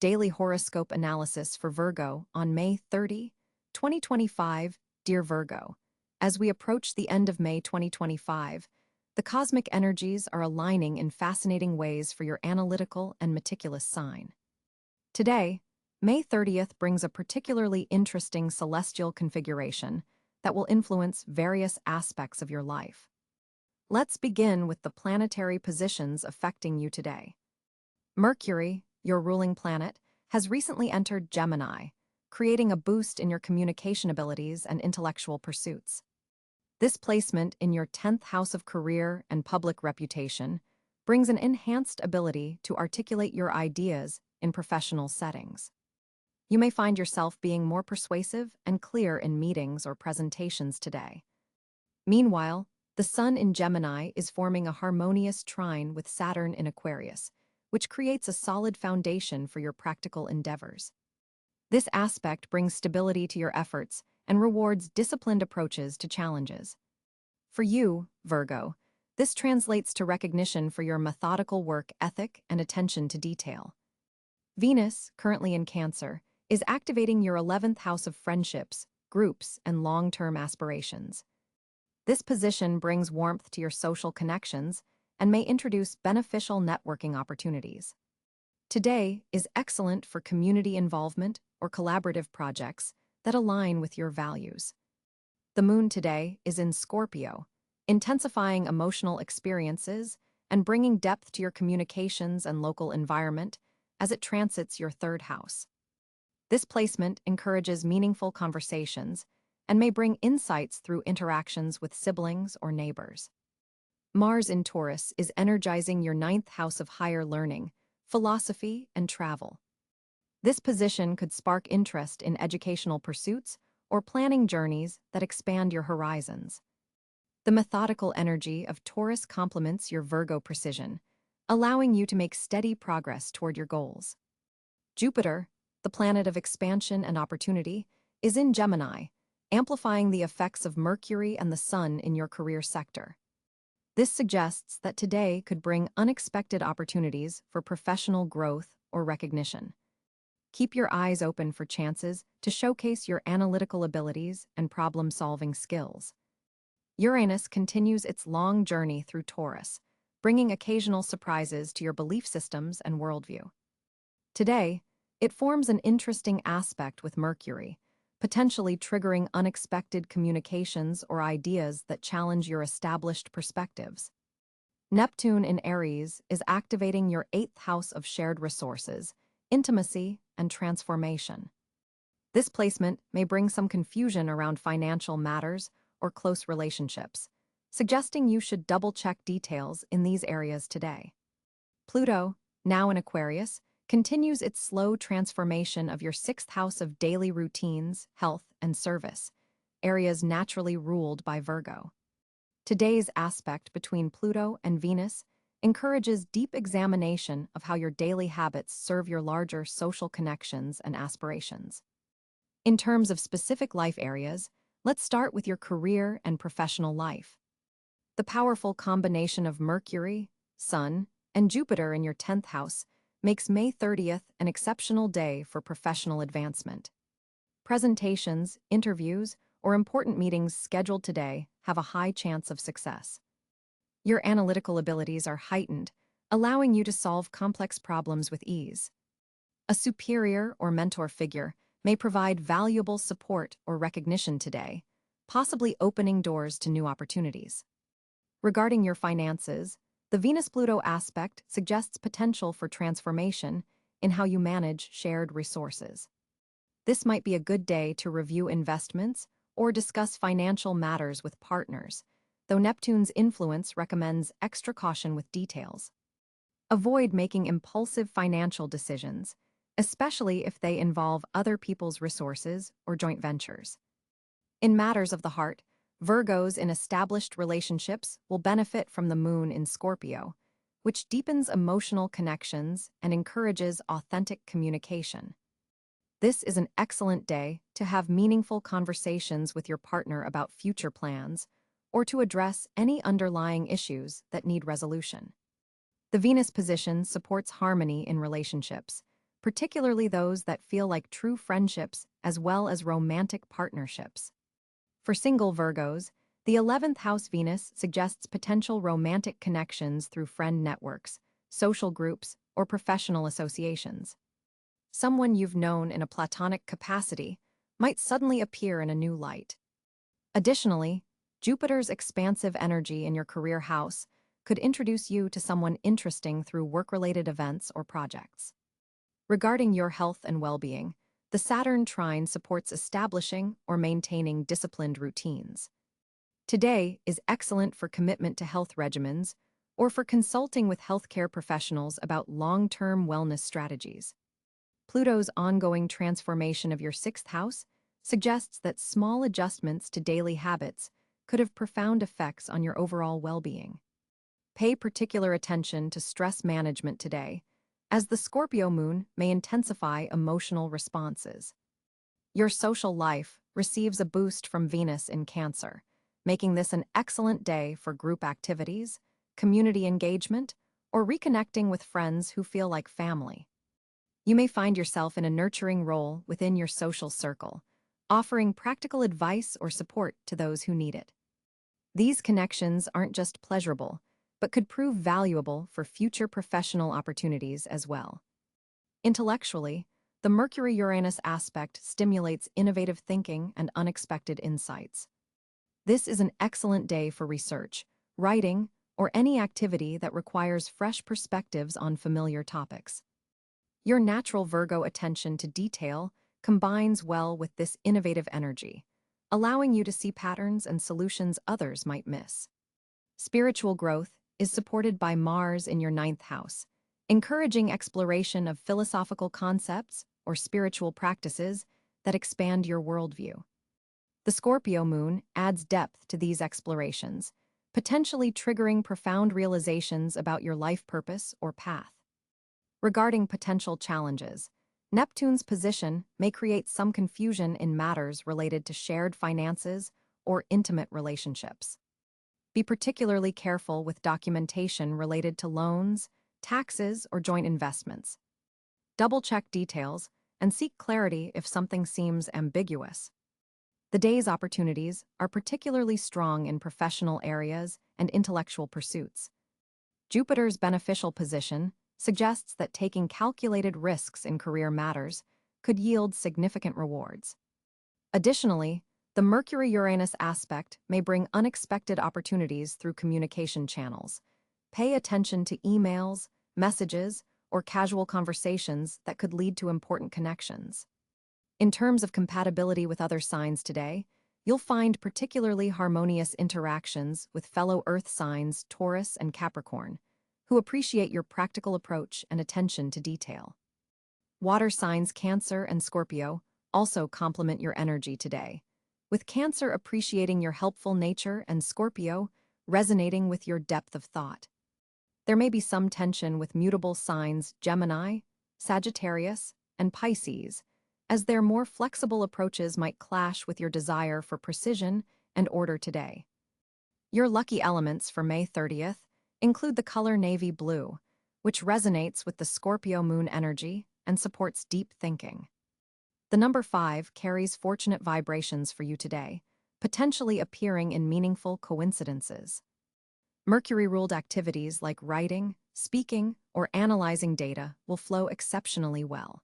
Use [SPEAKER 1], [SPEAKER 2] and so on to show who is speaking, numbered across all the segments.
[SPEAKER 1] daily horoscope analysis for Virgo on May 30, 2025. Dear Virgo, as we approach the end of May 2025, the cosmic energies are aligning in fascinating ways for your analytical and meticulous sign. Today, May 30th brings a particularly interesting celestial configuration that will influence various aspects of your life. Let's begin with the planetary positions affecting you today. Mercury, your ruling planet, has recently entered Gemini, creating a boost in your communication abilities and intellectual pursuits. This placement in your 10th house of career and public reputation brings an enhanced ability to articulate your ideas in professional settings. You may find yourself being more persuasive and clear in meetings or presentations today. Meanwhile, the Sun in Gemini is forming a harmonious trine with Saturn in Aquarius, which creates a solid foundation for your practical endeavors. This aspect brings stability to your efforts and rewards disciplined approaches to challenges. For you, Virgo, this translates to recognition for your methodical work ethic and attention to detail. Venus, currently in Cáncer, is activating your 11th house of friendships, groups, and long-term aspirations. This position brings warmth to your social connections and may introduce beneficial networking opportunities. Today is excellent for community involvement or collaborative projects that align with your values. The moon today is in Scorpio, intensifying emotional experiences and bringing depth to your communications and local environment as it transits your 3rd house. This placement encourages meaningful conversations and may bring insights through interactions with siblings or neighbors. Mars in Taurus is energizing your 9th house of higher learning, philosophy, and travel. This position could spark interest in educational pursuits or planning journeys that expand your horizons. The methodical energy of Taurus complements your Virgo precision, allowing you to make steady progress toward your goals. Jupiter, the planet of expansion and opportunity, is in Gemini, amplifying the effects of Mercury and the Sun in your career sector. This suggests that today could bring unexpected opportunities for professional growth or recognition. Keep your eyes open for chances to showcase your analytical abilities and problem-solving skills. Uranus continues its long journey through Taurus, bringing occasional surprises to your belief systems and worldview. Today, it forms an interesting aspect with Mercury, potentially triggering unexpected communications or ideas that challenge your established perspectives. Neptune in Aries is activating your 8th house of shared resources, intimacy, and transformation. This placement may bring some confusion around financial matters or close relationships, suggesting you should double-check details in these areas today. Pluto, now in Aquarius, continues its slow transformation of your 6th house of daily routines, health, and service, areas naturally ruled by Virgo. Today's aspect between Pluto and Venus encourages deep examination of how your daily habits serve your larger social connections and aspirations. In terms of specific life areas, let's start with your career and professional life. The powerful combination of Mercury, Sun, and Jupiter in your 10th house makes May 30th an exceptional day for professional advancement. Presentations, interviews, or important meetings scheduled today have a high chance of success. Your analytical abilities are heightened, allowing you to solve complex problems with ease. A superior or mentor figure may provide valuable support or recognition today, possibly opening doors to new opportunities. Regarding your finances, the Venus-Pluto aspect suggests potential for transformation in how you manage shared resources. This might be a good day to review investments or discuss financial matters with partners, though Neptune's influence recommends extra caution with details. Avoid making impulsive financial decisions, especially if they involve other people's resources or joint ventures. In matters of the heart, Virgos in established relationships will benefit from the moon in Scorpio, which deepens emotional connections and encourages authentic communication. This is an excellent day to have meaningful conversations with your partner about future plans or to address any underlying issues that need resolution. The Venus position supports harmony in relationships, particularly those that feel like true friendships as well as romantic partnerships. For single Virgos, the 11th house Venus suggests potential romantic connections through friend networks, social groups, or professional associations. Someone you've known in a platonic capacity might suddenly appear in a new light. Additionally, Jupiter's expansive energy in your career house could introduce you to someone interesting through work-related events or projects. Regarding your health and well-being, the Saturn trine supports establishing or maintaining disciplined routines. Today is excellent for commitment to health regimens or for consulting with healthcare professionals about long-term wellness strategies. Pluto's ongoing transformation of your sixth house suggests that small adjustments to daily habits could have profound effects on your overall well-being. Pay particular attention to stress management today, as the Scorpio moon may intensify emotional responses. Your social life receives a boost from Venus in Cáncer, making this an excellent day for group activities, community engagement, or reconnecting with friends who feel like family. You may find yourself in a nurturing role within your social circle, offering practical advice or support to those who need it. These connections aren't just pleasurable, but could prove valuable for future professional opportunities as well. Intellectually, the Mercury-Uranus aspect stimulates innovative thinking and unexpected insights. This is an excellent day for research, writing, or any activity that requires fresh perspectives on familiar topics. Your natural Virgo attention to detail combines well with this innovative energy, allowing you to see patterns and solutions others might miss. Spiritual growth is supported by Mars in your ninth house, encouraging exploration of philosophical concepts or spiritual practices that expand your worldview. The Scorpio moon adds depth to these explorations, potentially triggering profound realizations about your life purpose or path. Regarding potential challenges, Neptune's position may create some confusion in matters related to shared finances or intimate relationships. Be particularly careful with documentation related to loans, taxes, or joint investments. Double-check details and seek clarity if something seems ambiguous. The day's opportunities are particularly strong in professional areas and intellectual pursuits. Jupiter's beneficial position suggests that taking calculated risks in career matters could yield significant rewards. Additionally, the Mercury-Uranus aspect may bring unexpected opportunities through communication channels. Pay attention to emails, messages, or casual conversations that could lead to important connections. In terms of compatibility with other signs today, you'll find particularly harmonious interactions with fellow Earth signs Taurus and Capricorn, who appreciate your practical approach and attention to detail. Water signs Cáncer and Scorpio also complement your energy today, with Cáncer appreciating your helpful nature and Scorpio resonating with your depth of thought. There may be some tension with mutable signs Gemini, Sagittarius, and Pisces, as their more flexible approaches might clash with your desire for precision and order today. Your lucky elements for May 30th include the color navy blue, which resonates with the Scorpio moon energy and supports deep thinking. The number 5 carries fortunate vibrations for you today, potentially appearing in meaningful coincidences. Mercury-ruled activities like writing, speaking, or analyzing data will flow exceptionally well.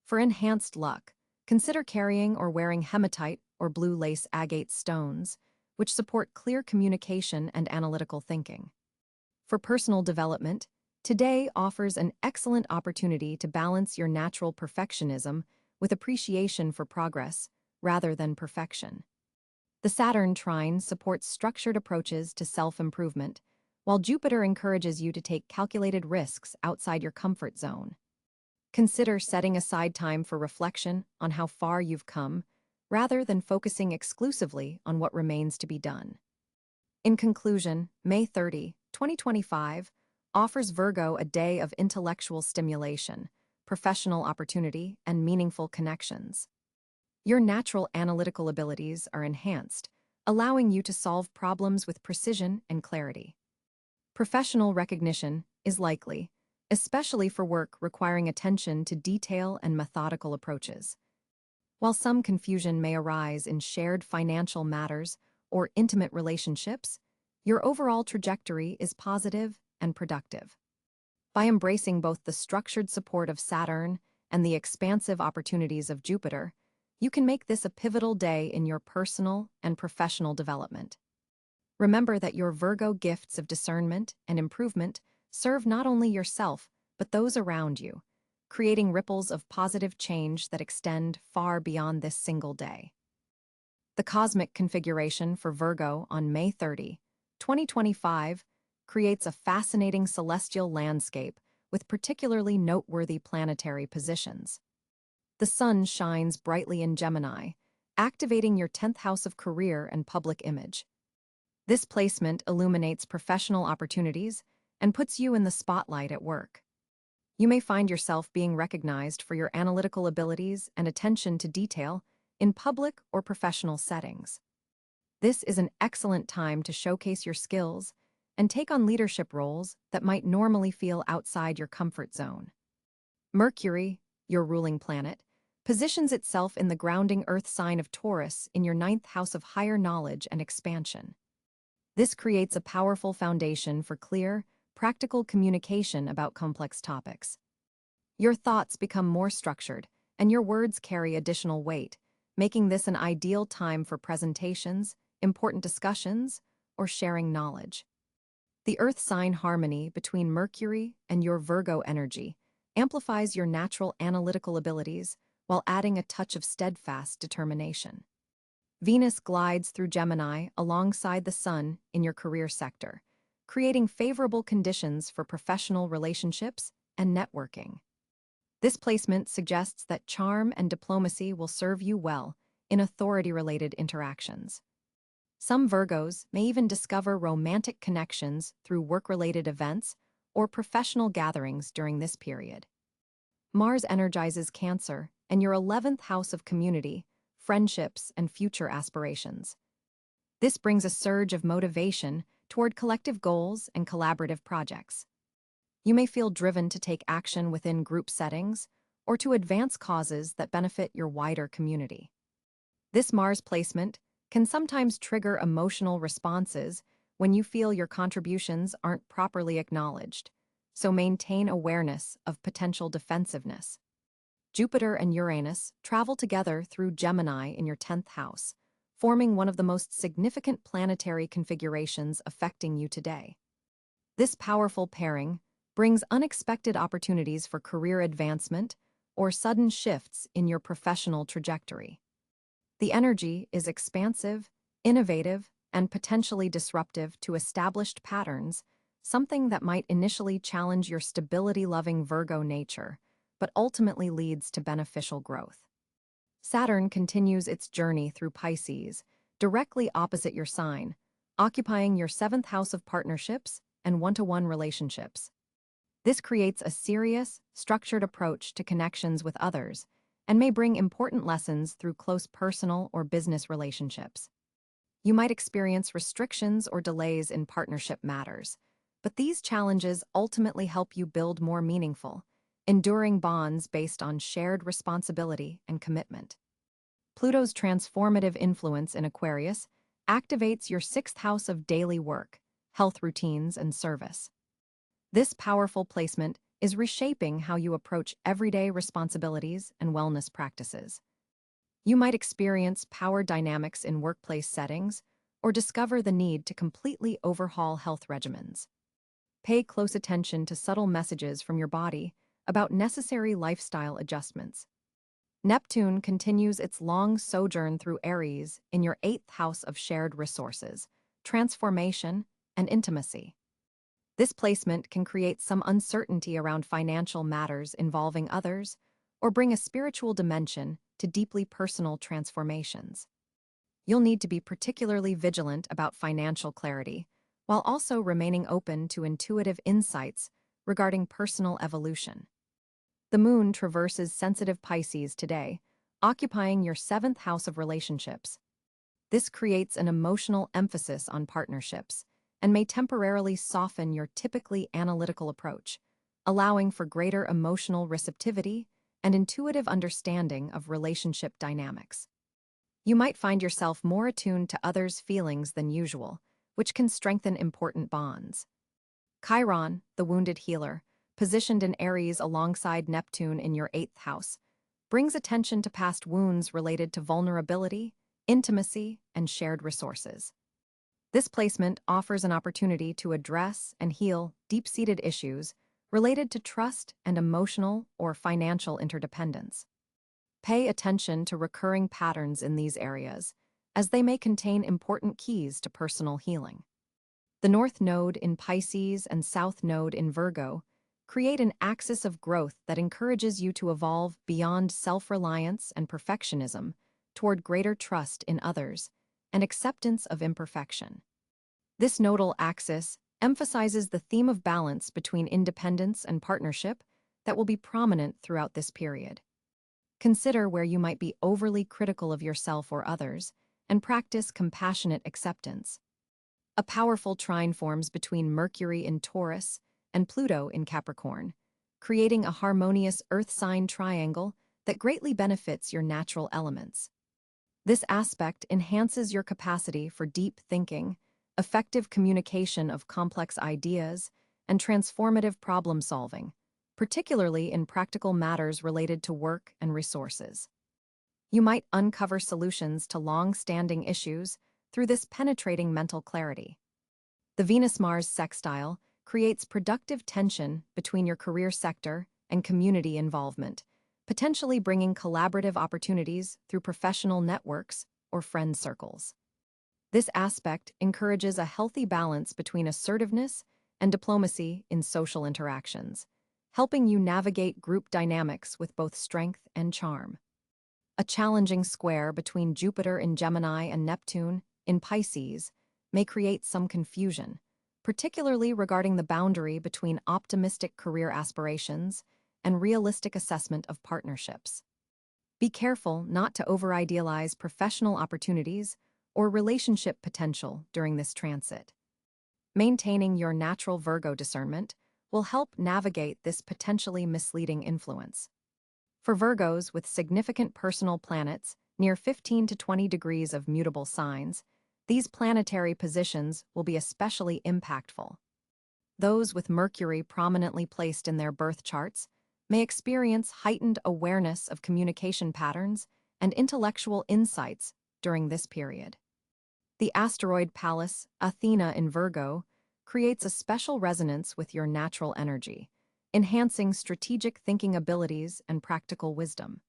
[SPEAKER 1] For enhanced luck, consider carrying or wearing hematite or blue lace agate stones, which support clear communication and analytical thinking. For personal development, today offers an excellent opportunity to balance your natural perfectionism with appreciation for progress rather than perfection. The Saturn trine supports structured approaches to self-improvement, while Jupiter encourages you to take calculated risks outside your comfort zone. Consider setting aside time for reflection on how far you've come, rather than focusing exclusively on what remains to be done. In conclusion, May 30, 2025, offers Virgo a day of intellectual stimulation, professional opportunity, and meaningful connections. Your natural analytical abilities are enhanced, allowing you to solve problems with precision and clarity. Professional recognition is likely, especially for work requiring attention to detail and methodical approaches. While some confusion may arise in shared financial matters or intimate relationships, your overall trajectory is positive and productive. By embracing both the structured support of Saturn and the expansive opportunities of Jupiter, you can make this a pivotal day in your personal and professional development. Remember that your Virgo gifts of discernment and improvement serve not only yourself, but those around you, creating ripples of positive change that extend far beyond this single day. The cosmic configuration for Virgo on May 30, 2025, creates a fascinating celestial landscape with particularly noteworthy planetary positions. The sun shines brightly in Gemini, activating your 10th house of career and public image. This placement illuminates professional opportunities and puts you in the spotlight at work. You may find yourself being recognized for your analytical abilities and attention to detail in public or professional settings. This is an excellent time to showcase your skills and take on leadership roles that might normally feel outside your comfort zone. Mercury, your ruling planet, positions itself in the grounding Earth sign of Taurus in your 9th house of higher knowledge and expansion. This creates a powerful foundation for clear, practical communication about complex topics. Your thoughts become more structured, and your words carry additional weight, making this an ideal time for presentations, important discussions, or sharing knowledge. The Earth sign harmony between Mercury and your Virgo energy amplifies your natural analytical abilities while adding a touch of steadfast determination. Venus glides through Gemini alongside the Sun in your career sector, creating favorable conditions for professional relationships and networking. This placement suggests that charm and diplomacy will serve you well in authority-related interactions. Some Virgos may even discover romantic connections through work-related events or professional gatherings during this period. Mars energizes Cáncer and your 11th house of community, friendships, and future aspirations. This brings a surge of motivation toward collective goals and collaborative projects. You may feel driven to take action within group settings or to advance causes that benefit your wider community. This Mars placement can sometimes trigger emotional responses when you feel your contributions aren't properly acknowledged, so maintain awareness of potential defensiveness. Jupiter and Uranus travel together through Gemini in your 10th house, forming one of the most significant planetary configurations affecting you today. This powerful pairing brings unexpected opportunities for career advancement or sudden shifts in your professional trajectory. The energy is expansive, innovative, and potentially disruptive to established patterns, something that might initially challenge your stability-loving Virgo nature, but ultimately leads to beneficial growth. Saturn continues its journey through Pisces, directly opposite your sign, occupying your 7th house of partnerships and one-to-one relationships. This creates a serious, structured approach to connections with others and may bring important lessons through close personal or business relationships. You might experience restrictions or delays in partnership matters, but these challenges ultimately help you build more meaningful, enduring bonds based on shared responsibility and commitment. Pluto's transformative influence in Aquarius activates your 6th house of daily work, health routines, and service. This powerful placement is reshaping how you approach everyday responsibilities and wellness practices. You might experience power dynamics in workplace settings or discover the need to completely overhaul health regimens. Pay close attention to subtle messages from your body about necessary lifestyle adjustments. Neptune continues its long sojourn through Aries in your 8th house of shared resources, transformation, and intimacy. This placement can create some uncertainty around financial matters involving others or bring a spiritual dimension to deeply personal transformations. You'll need to be particularly vigilant about financial clarity, while also remaining open to intuitive insights regarding personal evolution. The moon traverses sensitive Pisces today, occupying your 7th house of relationships. This creates an emotional emphasis on partnerships and may temporarily soften your typically analytical approach, allowing for greater emotional receptivity and intuitive understanding of relationship dynamics. You might find yourself more attuned to others' feelings than usual, which can strengthen important bonds. Chiron, the wounded healer, positioned in Aries alongside Neptune in your 8th house, brings attention to past wounds related to vulnerability, intimacy, and shared resources. This placement offers an opportunity to address and heal deep-seated issues related to trust and emotional or financial interdependence. Pay attention to recurring patterns in these areas, as they may contain important keys to personal healing. The North Node in Pisces and South Node in Virgo create an axis of growth that encourages you to evolve beyond self-reliance and perfectionism toward greater trust in others and acceptance of imperfection. This nodal axis emphasizes the theme of balance between independence and partnership that will be prominent throughout this period. Consider where you might be overly critical of yourself or others, and practice compassionate acceptance. A powerful trine forms between Mercury in Taurus and Pluto in Capricorn, creating a harmonious earth sign triangle that greatly benefits your natural elements. This aspect enhances your capacity for deep thinking, effective communication of complex ideas, and transformative problem solving, particularly in practical matters related to work and resources. You might uncover solutions to long-standing issues through this penetrating mental clarity. The Venus-Mars sextile creates productive tension between your career sector and community involvement, potentially bringing collaborative opportunities through professional networks or friend circles. This aspect encourages a healthy balance between assertiveness and diplomacy in social interactions, helping you navigate group dynamics with both strength and charm. A challenging square between Jupiter in Gemini and Neptune in Pisces may create some confusion, particularly regarding the boundary between optimistic career aspirations and realistic assessment of partnerships. Be careful not to over-idealize professional opportunities or relationship potential during this transit. Maintaining your natural Virgo discernment will help navigate this potentially misleading influence. For Virgos with significant personal planets near 15 to 20 degrees of mutable signs, these planetary positions will be especially impactful. Those with Mercury prominently placed in their birth charts may experience heightened awareness of communication patterns and intellectual insights during this period. The asteroid Pallas, Athena in Virgo, creates a special resonance with your natural energy, enhancing strategic thinking abilities and practical wisdom.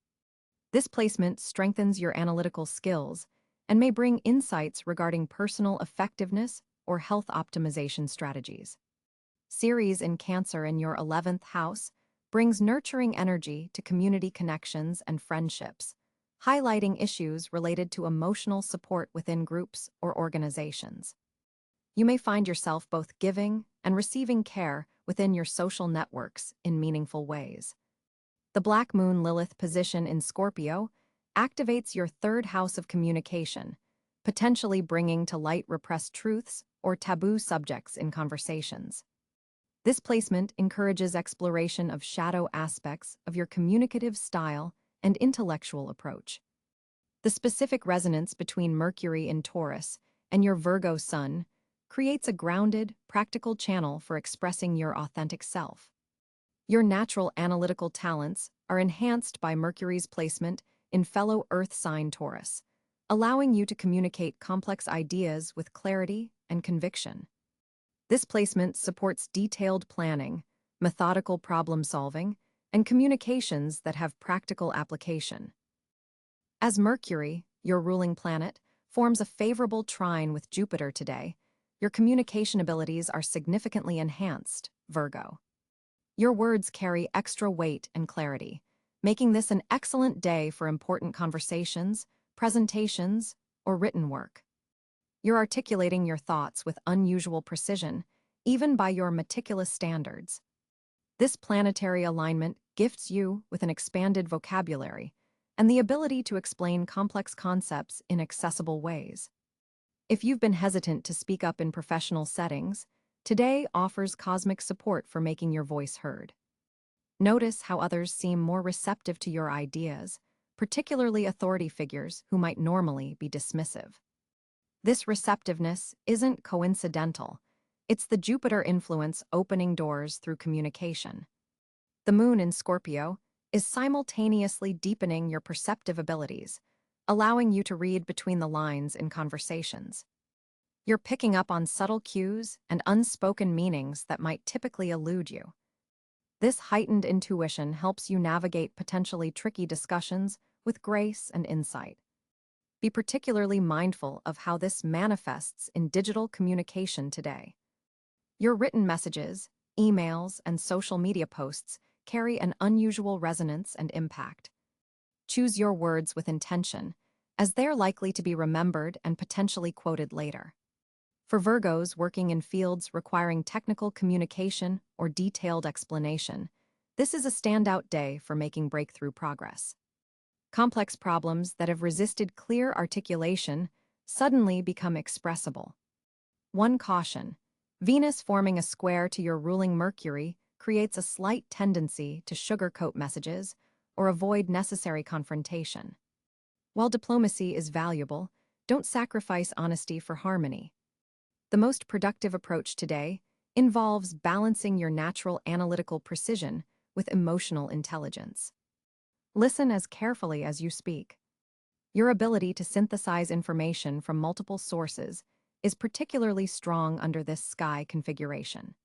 [SPEAKER 1] This placement strengthens your analytical skills and may bring insights regarding personal effectiveness or health optimization strategies. Ceres in Cáncer in your 11th house brings nurturing energy to community connections and friendships, highlighting issues related to emotional support within groups or organizations. You may find yourself both giving and receiving care within your social networks in meaningful ways. The Black Moon Lilith position in Scorpio activates your 3rd house of communication, potentially bringing to light repressed truths or taboo subjects in conversations. This placement encourages exploration of shadow aspects of your communicative style and intellectual approach. The specific resonance between Mercury in Taurus and your Virgo sun creates a grounded, practical channel for expressing your authentic self. Your natural analytical talents are enhanced by Mercury's placement in fellow Earth sign Taurus, allowing you to communicate complex ideas with clarity and conviction. This placement supports detailed planning, methodical problem-solving, and communications that have practical application. As Mercury, your ruling planet, forms a favorable trine with Jupiter today, your communication abilities are significantly enhanced, Virgo. Your words carry extra weight and clarity, making this an excellent day for important conversations, presentations, or written work. You're articulating your thoughts with unusual precision, even by your meticulous standards. This planetary alignment gifts you with an expanded vocabulary and the ability to explain complex concepts in accessible ways. If you've been hesitant to speak up in professional settings, today offers cosmic support for making your voice heard. Notice how others seem more receptive to your ideas, particularly authority figures who might normally be dismissive. This receptiveness isn't coincidental. It's the Jupiter influence opening doors through communication. The moon in Scorpio is simultaneously deepening your perceptive abilities, allowing you to read between the lines in conversations. You're picking up on subtle cues and unspoken meanings that might typically elude you. This heightened intuition helps you navigate potentially tricky discussions with grace and insight. Be particularly mindful of how this manifests in digital communication today. Your written messages, emails, and social media posts carry an unusual resonance and impact. Choose your words with intention, as they're likely to be remembered and potentially quoted later. For Virgos working in fields requiring technical communication or detailed explanation, this is a standout day for making breakthrough progress. Complex problems that have resisted clear articulation suddenly become expressible. One caution: Venus forming a square to your ruling Mercury creates a slight tendency to sugarcoat messages or avoid necessary confrontation. While diplomacy is valuable, don't sacrifice honesty for harmony. The most productive approach today involves balancing your natural analytical precision with emotional intelligence. Listen as carefully as you speak. Your ability to synthesize information from multiple sources is particularly strong under this sky configuration.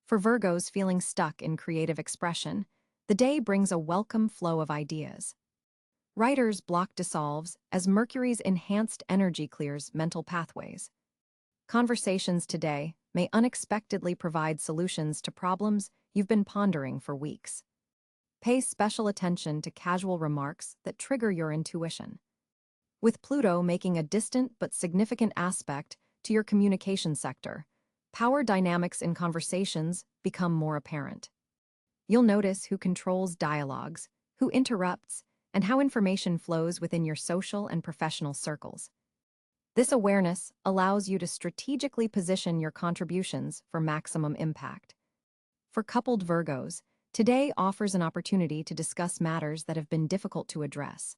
[SPEAKER 1] For Virgos feeling stuck in creative expression, the day brings a welcome flow of ideas. Writer's block dissolves as Mercury's enhanced energy clears mental pathways. Conversations today may unexpectedly provide solutions to problems you've been pondering for weeks. Pay special attention to casual remarks that trigger your intuition. With Pluto making a distant but significant aspect to your communication sector, power dynamics in conversations become more apparent. You'll notice who controls dialogues, who interrupts, and how information flows within your social and professional circles. This awareness allows you to strategically position your contributions for maximum impact. For coupled Virgos, today offers an opportunity to discuss matters that have been difficult to address.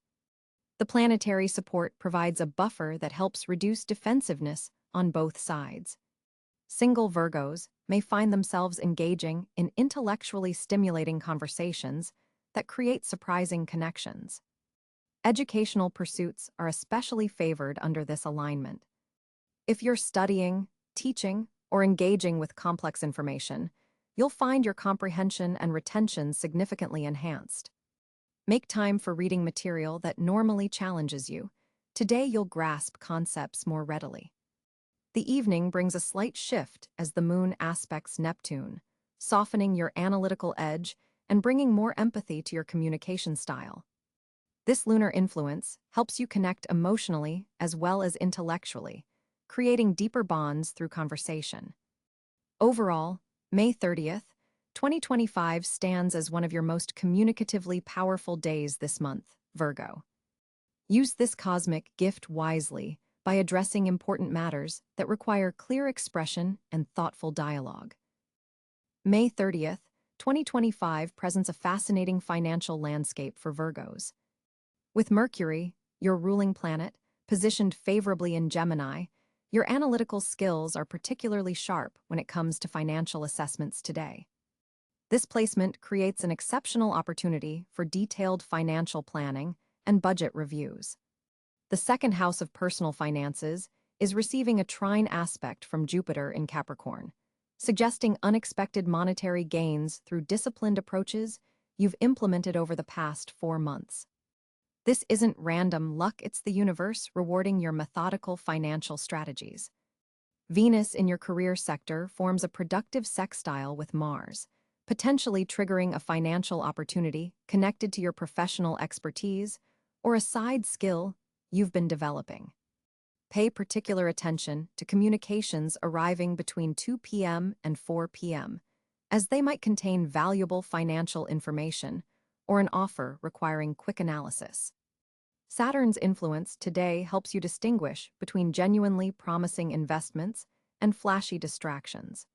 [SPEAKER 1] The planetary support provides a buffer that helps reduce defensiveness on both sides. Single Virgos may find themselves engaging in intellectually stimulating conversations that create surprising connections. Educational pursuits are especially favored under this alignment. If you're studying, teaching, or engaging with complex information, you'll find your comprehension and retention significantly enhanced. Make time for reading material that normally challenges you. Today you'll grasp concepts more readily. The evening brings a slight shift as the moon aspects Neptune, softening your analytical edge and bringing more empathy to your communication style. This lunar influence helps you connect emotionally as well as intellectually, creating deeper bonds through conversation. Overall, May 30th, 2025 stands as one of your most communicatively powerful days this month, Virgo. Use this cosmic gift wisely by addressing important matters that require clear expression and thoughtful dialogue. May 30th, 2025 presents a fascinating financial landscape for Virgos. With Mercury, your ruling planet, positioned favorably in Gemini, your analytical skills are particularly sharp when it comes to financial assessments today. This placement creates an exceptional opportunity for detailed financial planning and budget reviews. The second house of personal finances is receiving a trine aspect from Jupiter in Capricorn, suggesting unexpected monetary gains through disciplined approaches you've implemented over the past 4 months. This isn't random luck, it's the universe rewarding your methodical financial strategies. Venus in your career sector forms a productive sextile with Mars, potentially triggering a financial opportunity connected to your professional expertise or a side skill you've been developing. Pay particular attention to communications arriving between 2 p.m. and 4 p.m., as they might contain valuable financial information or an offer requiring quick analysis. Saturn's influence today helps you distinguish between genuinely promising investments and flashy distractions.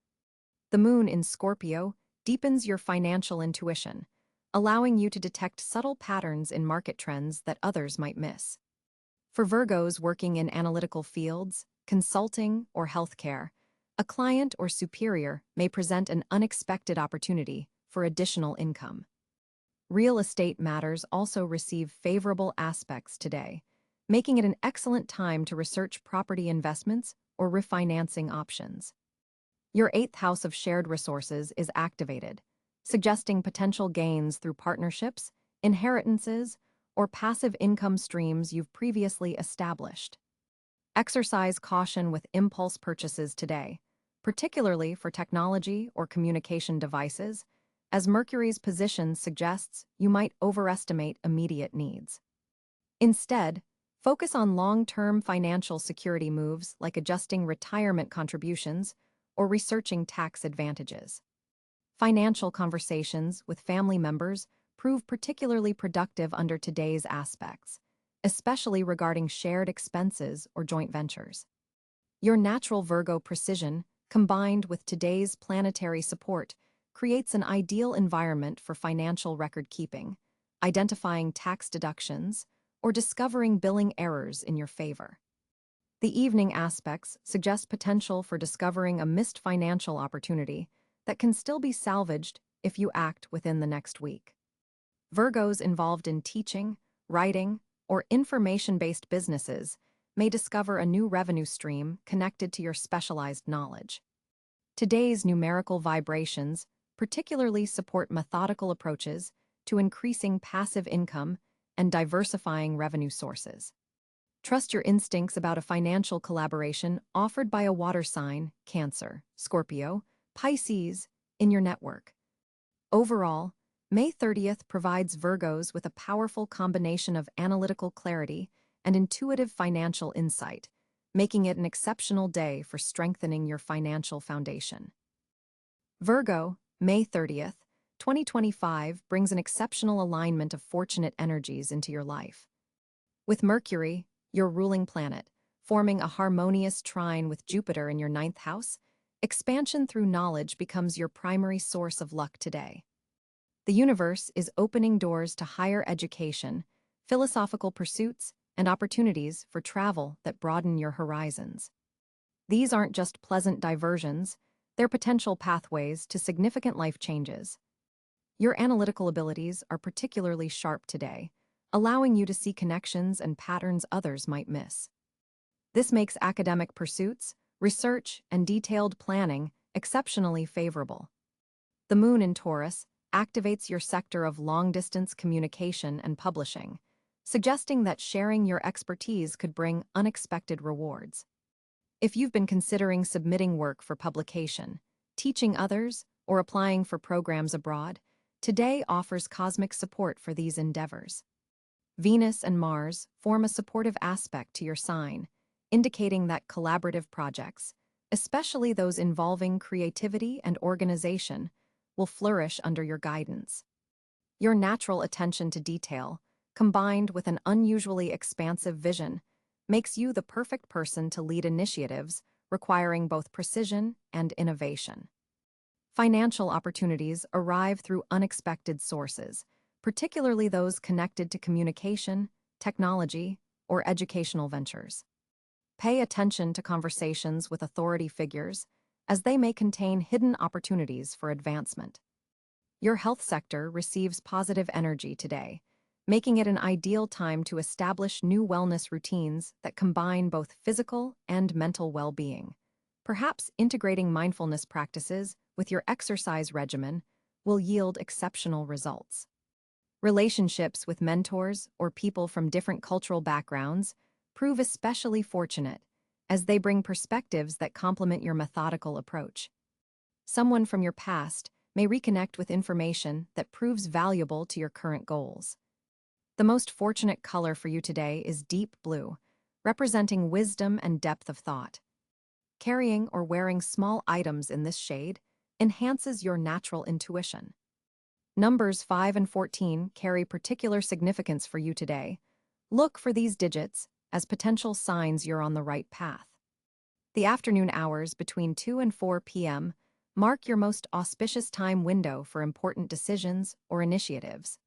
[SPEAKER 1] The moon in Scorpio deepens your financial intuition, allowing you to detect subtle patterns in market trends that others might miss. For Virgos working in analytical fields, consulting, or healthcare, a client or superior may present an unexpected opportunity for additional income. Real estate matters also receive favorable aspects today, making it an excellent time to research property investments or refinancing options. Your eighth house of shared resources is activated, suggesting potential gains through partnerships, inheritances, or passive income streams you've previously established. Exercise caution with impulse purchases today, particularly for technology or communication devices, as Mercury's position suggests you might overestimate immediate needs. Instead, focus on long-term financial security moves like adjusting retirement contributions or researching tax advantages. Financial conversations with family members prove particularly productive under today's aspects, especially regarding shared expenses or joint ventures. Your natural Virgo precision, combined with today's planetary support, creates an ideal environment for financial record-keeping, identifying tax deductions, or discovering billing errors in your favor. The evening aspects suggest potential for discovering a missed financial opportunity that can still be salvaged if you act within the next week. Virgos involved in teaching, writing, or information-based businesses may discover a new revenue stream connected to your specialized knowledge. Today's numerical vibrations particularly support methodical approaches to increasing passive income and diversifying revenue sources. Trust your instincts about a financial collaboration offered by a water sign, Cáncer, Scorpio, Pisces, in your network. Overall, May 30th provides Virgos with a powerful combination of analytical clarity and intuitive financial insight, making it an exceptional day for strengthening your financial foundation. Virgo, May 30th, 2025 brings an exceptional alignment of fortunate energies into your life. With Mercury, your ruling planet, forming a harmonious trine with Jupiter in your ninth house, expansion through knowledge becomes your primary source of luck today. The universe is opening doors to higher education, philosophical pursuits, and opportunities for travel that broaden your horizons. These aren't just pleasant diversions, they're potential pathways to significant life changes. Your analytical abilities are particularly sharp today, allowing you to see connections and patterns others might miss. This makes academic pursuits, research, and detailed planning exceptionally favorable. The moon in Taurus activates your sector of long-distance communication and publishing, suggesting that sharing your expertise could bring unexpected rewards. If you've been considering submitting work for publication, teaching others, or applying for programs abroad, today offers cosmic support for these endeavors. Venus and Mars form a supportive aspect to your sign, indicating that collaborative projects, especially those involving creativity and organization, will flourish under your guidance. Your natural attention to detail, combined with an unusually expansive vision, makes you the perfect person to lead initiatives requiring both precision and innovation. Financial opportunities arrive through unexpected sources, particularly those connected to communication, technology, or educational ventures. Pay attention to conversations with authority figures, as they may contain hidden opportunities for advancement. Your health sector receives positive energy today, making it an ideal time to establish new wellness routines that combine both physical and mental well-being. Perhaps integrating mindfulness practices with your exercise regimen will yield exceptional results. Relationships with mentors or people from different cultural backgrounds prove especially fortunate, as they bring perspectives that complement your methodical approach. Someone from your past may reconnect with information that proves valuable to your current goals. The most fortunate color for you today is deep blue, representing wisdom and depth of thought. Carrying or wearing small items in this shade enhances your natural intuition. Numbers 5 and 14 carry particular significance for you today. Look for these digits as potential signs you're on the right path. The afternoon hours between 2 and 4 p.m. Mark your most auspicious time window for important decisions or initiatives.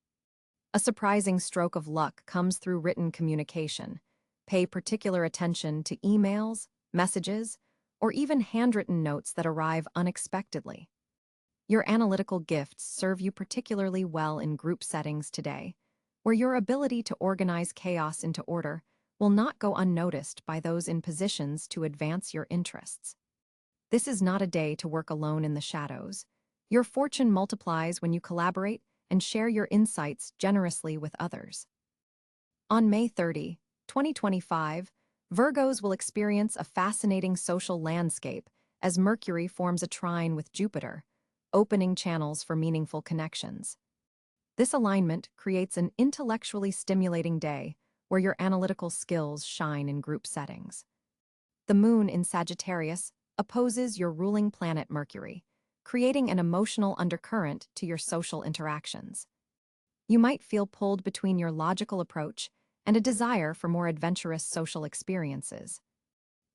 [SPEAKER 1] A surprising stroke of luck comes through written communication. Pay particular attention to emails, messages, or even handwritten notes that arrive unexpectedly. Your analytical gifts serve you particularly well in group settings today, where your ability to organize chaos into order will not go unnoticed by those in positions to advance your interests. This is not a day to work alone in the shadows. Your fortune multiplies when you collaborate and share your insights generously with others. On May 30, 2025, Virgos will experience a fascinating social landscape as Mercury forms a trine with Jupiter, opening channels for meaningful connections. This alignment creates an intellectually stimulating day where your analytical skills shine in group settings. The moon in Sagittarius opposes your ruling planet Mercury, creating an emotional undercurrent to your social interactions. You might feel pulled between your logical approach and a desire for more adventurous social experiences.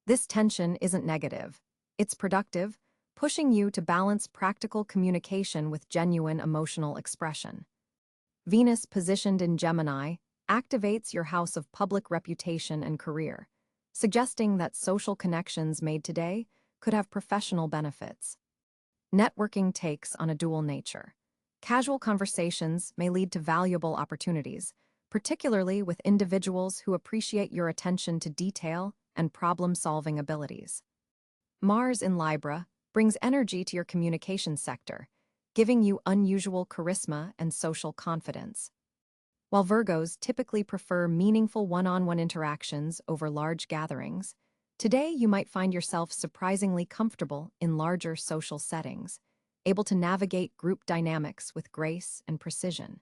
[SPEAKER 1] This tension isn't negative. It's productive, pushing you to balance practical communication with genuine emotional expression. Venus, positioned in Gemini, activates your house of public reputation and career, suggesting that social connections made today could have professional benefits. Networking takes on a dual nature. Casual conversations may lead to valuable opportunities, particularly with individuals who appreciate your attention to detail and problem-solving abilities. Mars in Libra brings energy to your communication sector, giving you unusual charisma and social confidence. While Virgos typically prefer meaningful one-on-one interactions over large gatherings, today you might find yourself surprisingly comfortable in larger social settings, able to navigate group dynamics with grace and precision.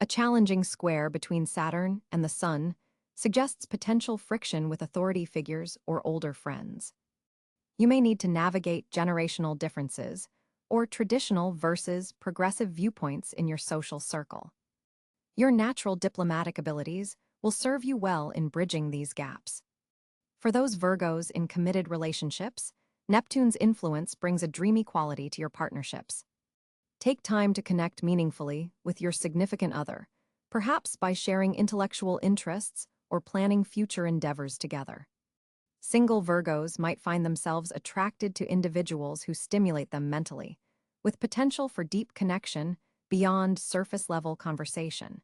[SPEAKER 1] A challenging square between Saturn and the Sun suggests potential friction with authority figures or older friends. You may need to navigate generational differences or traditional versus progressive viewpoints in your social circle. Your natural diplomatic abilities will serve you well in bridging these gaps. For those Virgos in committed relationships, Neptune's influence brings a dreamy quality to your partnerships. Take time to connect meaningfully with your significant other, perhaps by sharing intellectual interests or planning future endeavors together. Single Virgos might find themselves attracted to individuals who stimulate them mentally, with potential for deep connection beyond surface-level conversation.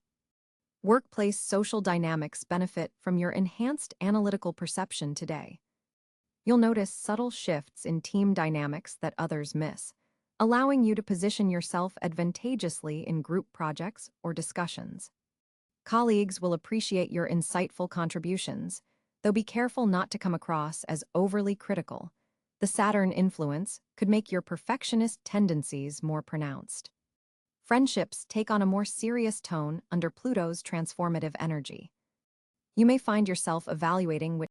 [SPEAKER 1] Workplace social dynamics benefit from your enhanced analytical perception today. You'll notice subtle shifts in team dynamics that others miss, allowing you to position yourself advantageously in group projects or discussions. Colleagues will appreciate your insightful contributions, though be careful not to come across as overly critical. The Saturn influence could make your perfectionist tendencies more pronounced. Friendships take on a more serious tone under Pluto's transformative energy. You may find yourself evaluating which